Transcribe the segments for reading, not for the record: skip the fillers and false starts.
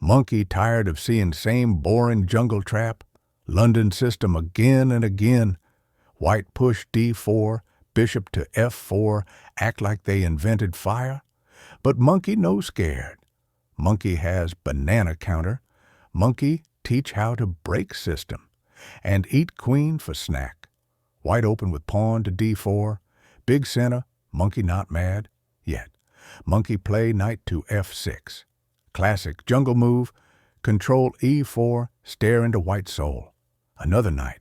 Monkey tired of seeing same boring jungle trap. London system again and again. White push D4, bishop to F4, act like they invented fire. But monkey no scared. Monkey has banana counter. Monkey teach how to break system. And eat queen for snack. White open with pawn to D4. Big center, monkey not mad yet. Monkey play knight to F6. Classic jungle move. Control E4, stare into white soul. Another knight.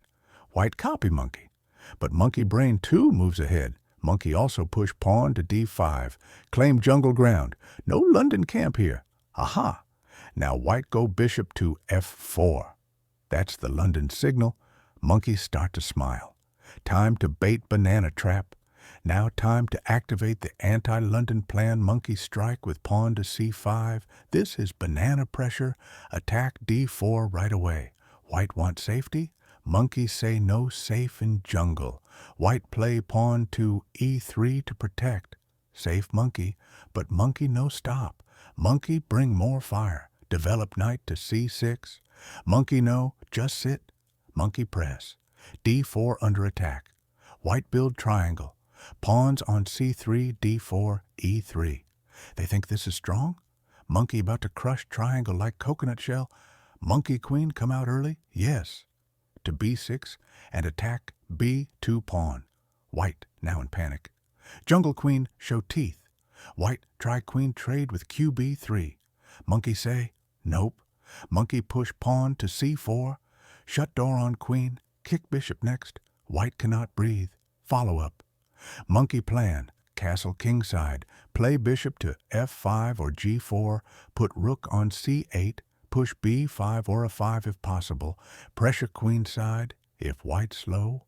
White copy monkey. But monkey brain 2 moves ahead. Monkey also push pawn to D5. Claim jungle ground. No London camp here. Aha! Now white go bishop to F4. That's the London signal. Monkey start to smile. Time to bait banana trap. Now time to activate the anti-London plan. Monkey strike with pawn to C5. This is banana pressure. Attack D4 right away. White want safety. Monkey say no safe in jungle. White play pawn to E3 to protect. Safe monkey, but monkey no stop. Monkey bring more fire. Develop knight to C6. Monkey no, just sit. Monkey press. D4 under attack. White build triangle. Pawns on C3, D4, E3. They think this is strong? Monkey about to crush triangle like coconut shell. Monkey queen come out early? Yes. To B6 and attack B2 pawn. White now in panic. Jungle queen show teeth. White try queen trade with QB3. Monkey say, nope. Monkey push pawn to C4. Shut door on queen. Kick bishop next. White cannot breathe. Follow up. Monkey plan. Castle kingside. Play bishop to F5 or G4. Put rook on C8. Push B5 or a 5 if possible. Pressure queenside if white slow.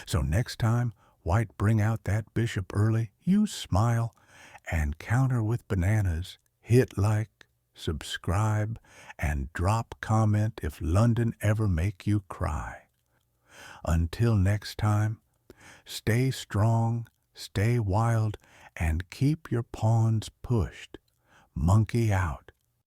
So next time, white bring out that bishop early, you smile and counter with bananas. Hit like, subscribe, and drop comment if London ever make you cry. Until next time, stay strong, stay wild, and keep your pawns pushed. Monkey out.